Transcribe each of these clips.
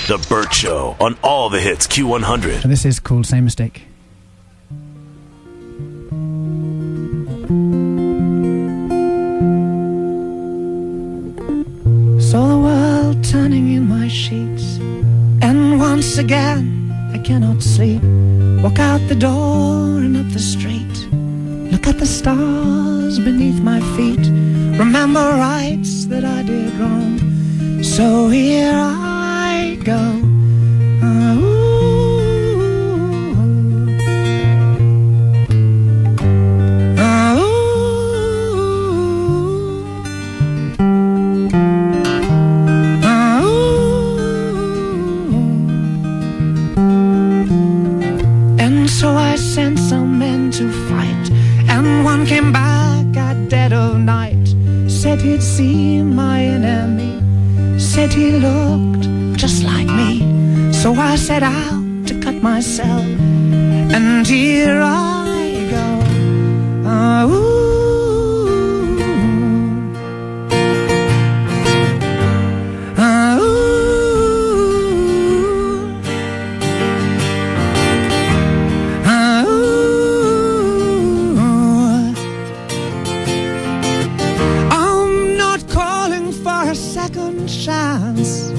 The Bert Show on all the hits Q100. And this is called Same Mistake. Saw the world turning in my sheets, and once again I cannot sleep. Walk out the door and up the street, look at the stars beneath my feet. Remember rights that I did wrong, so here I go. And so I sent some men to fight, and one came back at dead of night. Said he'd seen my enemy, said he looked just like me. So I set out to cut myself, and here I go. I'm not calling for a second chance.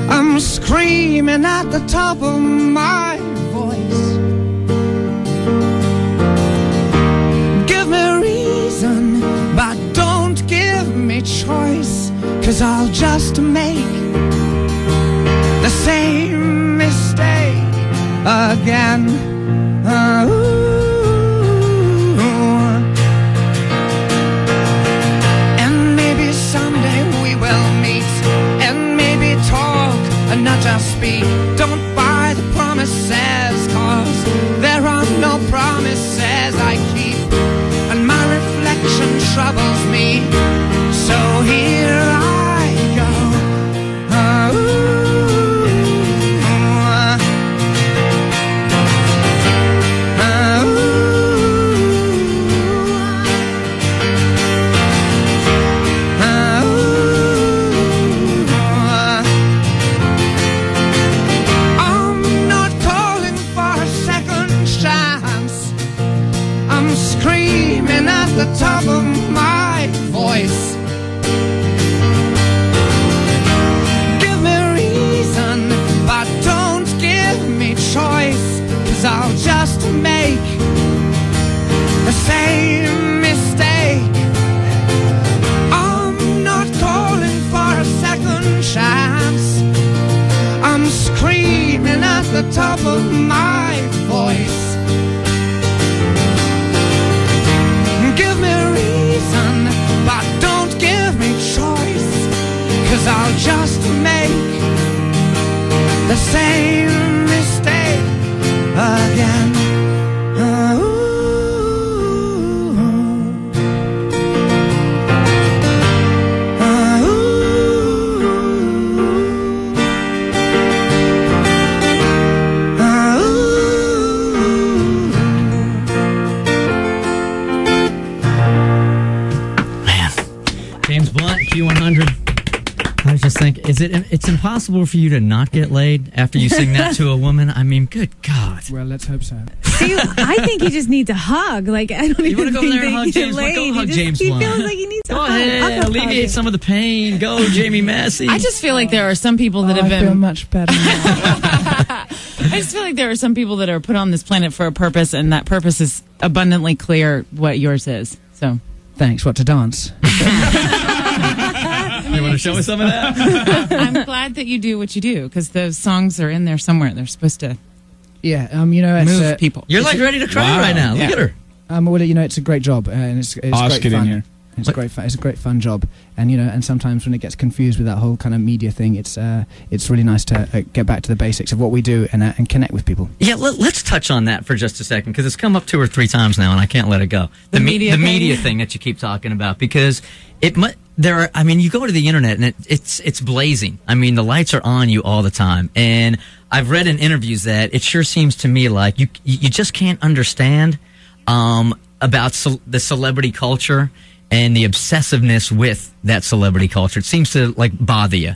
I'm screaming at the top of my voice. Give me reason, but don't give me choice, 'cause I'll just make the same mistake again. And maybe someday we will meet, and maybe talk and not just speak. Don't buy the promises, 'cause there are no promises I keep, and my reflection troubles me. So here I go. Screaming at the top of my voice. Give me reason, but don't give me choice, 'cause I'll just make the same mistake. I'm not calling for a second chance. I'm screaming at the top of my voice. But don't give me choice, 'cause I'll just make the same mistake again. Q100. I was just thinking, it's impossible for you to not get laid after you sing that to a woman? I mean, good God. Well, let's hope so. See, I think he just needs a hug. Like, I don't You want even to go think there and they hug get James laid. Blunt? Go hug James He Blunt. feels like he needs a Go hug. ahead, alleviate some of the pain. Go, Jamie Massey. I just feel like there are some people that have I feel been. much better now. I just feel like there are some people that are put on this planet for a purpose, and that purpose is abundantly clear what yours is. So, Thanks. What, to dance? You want to show me some of that? I'm glad that you do what you do, because those songs are in there somewhere. They're supposed to Yeah, you know, it's move people. You're like ready to cry right now. Look at her. well, you know, it's a great job, and it's Ask great it in fun. here. It's a great fun job, and you know, and sometimes when it gets confused with that whole kind of media thing, it's really nice to get back to the basics of what we do and connect with people. Yeah, let's touch on that for just a second, because it's come up 2 or 3 times now, and I can't let it go. The media thing that you keep talking about, because you go to the internet and it's blazing. I mean, the lights are on you all the time, and I've read in interviews that it sure seems to me like you just can't understand about the celebrity culture and the obsessiveness with that celebrity culture. It seems to like bother you.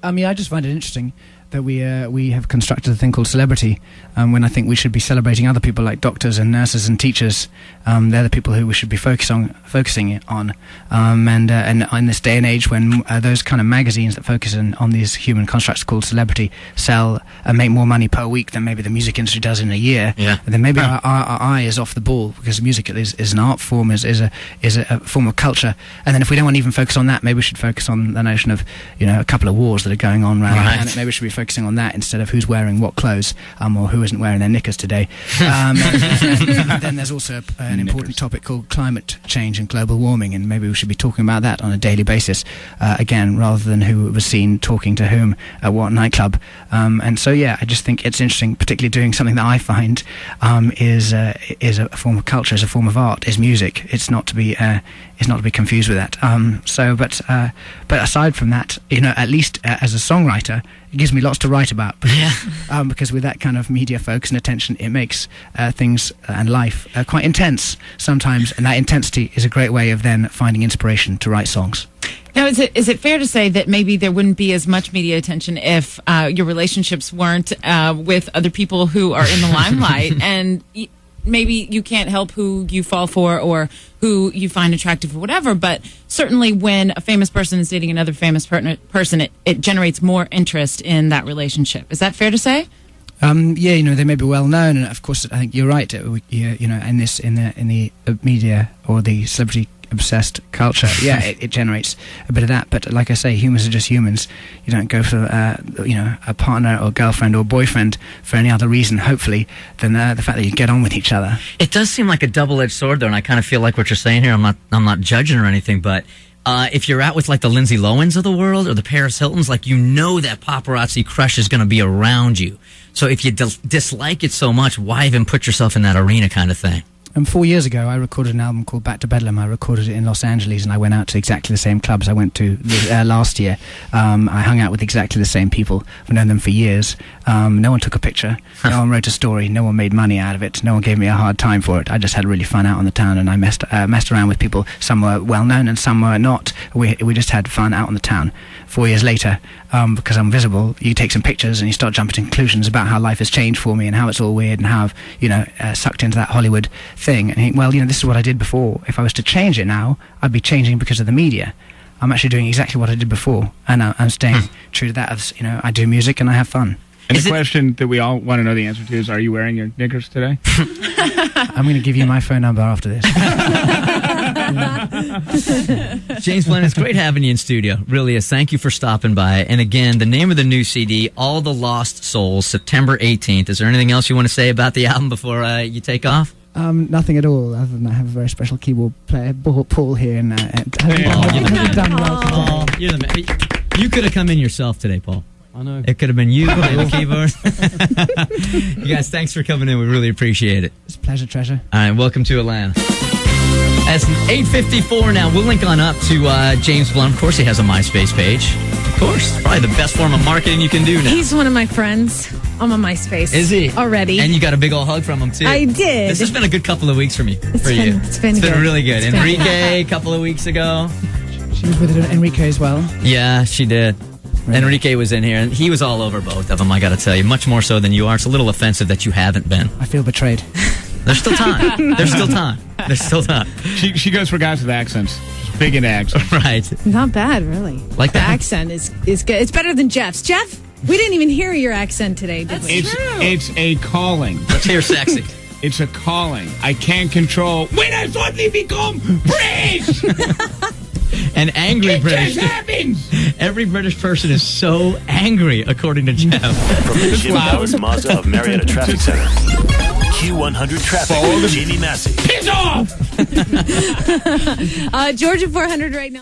I mean, I just find it interesting that we have constructed a thing called celebrity, when I think we should be celebrating other people like doctors and nurses and teachers. They're the people who we should be focusing on. And in this day and age when those kind of magazines that focus on these human constructs called celebrity sell and make more money per week than maybe the music industry does in a year, then maybe our eye is off the ball, because music is an art form, is a form of culture. And then if we don't want to even focus on that, maybe we should focus on the notion of, a couple of wars that are going on around, and maybe we should be focusing on that instead of who's wearing what clothes, or who isn't wearing their knickers today. And then there's also an important topic called climate change and global warming, and maybe we should be talking about that on a daily basis, again, rather than who was seen talking to whom at what nightclub. And so, I just think it's interesting, particularly doing something that I find is a form of culture, is a form of art, is music. It's not to be confused with that. But aside from that, at least as a songwriter, it gives me lots to write about. Because with that kind of media focus and attention, it makes things and life quite intense sometimes, and that intensity is a great way of then finding inspiration to write songs. Now, is it fair to say that maybe there wouldn't be as much media attention if your relationships weren't with other people who are in the limelight, and maybe you can't help who you fall for or who you find attractive or whatever, but certainly when a famous person is dating another famous person, it generates more interest in that relationship. Is that fair to say? They may be well known, and of course, I think you're right. In the media or the celebrity obsessed culture, it generates a bit of that. But like I say, humans are just humans. You don't go for a partner or girlfriend or boyfriend for any other reason, hopefully, than the fact that you get on with each other. It does seem like a double-edged sword, though, and I kind of feel like what you're saying here. I'm not judging or anything, but if you're out with like the Lindsay Lohans of the world or the Paris Hiltons, like that paparazzi crush is going to be around you. So if you dislike it so much, why even put yourself in that arena, kind of thing? 4 years ago, I recorded an album called Back to Bedlam. I recorded it in Los Angeles, and I went out to exactly the same clubs I went to last year. I hung out with exactly the same people. I've known them for years. No one took a picture. No one wrote a story. No one made money out of it. No one gave me a hard time for it. I just had really fun out on the town, and I messed around with people. Some were well-known and some were not. We just had fun out on the town. 4 years later, because I'm visible, you take some pictures and you start jumping to conclusions about how life has changed for me and how it's all weird and how I've sucked into that Hollywood thing, and think, this is what I did before. If I was to change it now, I'd be changing because of the media. I'm actually doing exactly what I did before, and I'm staying true to that. As I do music and I have fun. And the question that we all want to know the answer to is, are you wearing your knickers today? I'm going to give you my phone number after this. James Blunt, it's great having you in studio. Really is. Thank you for stopping by. And again, the name of the new CD, All the Lost Souls, September 18th. Is there anything else you want to say about the album before you take off? Nothing at all, other than I have a very special keyboard player, Paul here, and you're the man. You could have come in yourself today, Paul. I know. It could have been you playing the keyboard. You guys, thanks for coming in. We really appreciate it. It's a pleasure, treasure. All right, welcome to Atlanta. As 8:54 now, we'll link on up to James Blunt. Of course, he has a MySpace page. Of course, probably the best form of marketing you can do now. He's one of my friends. I'm on MySpace. Is he? Already. And you got a big old hug from him, too. I did. This has been a good couple of weeks for you. It's been good. Really good. It's Enrique, a couple of weeks ago. She was with Enrique as well. Yeah, she did. Really? Enrique was in here, and he was all over both of them, I got to tell you. Much more so than you are. It's a little offensive that you haven't been. I feel betrayed. There's still time. There's still time. There's still time. She goes for guys with accents. Just big in accents. Right. Not bad, really. Like the that? accent is good. It's better than Jeff's. Jeff, we didn't even hear your accent today, did we? It's a calling. Let's hear sexy. It's a calling. I can't control when I suddenly become British. An angry British. Just happens. Every British person is so angry, according to Jeff. From the Jimmy Dallas Mazda of Marietta Traffic Center. Q100 Traffic with Jamie Massey. Piss off! Georgia 400 right now.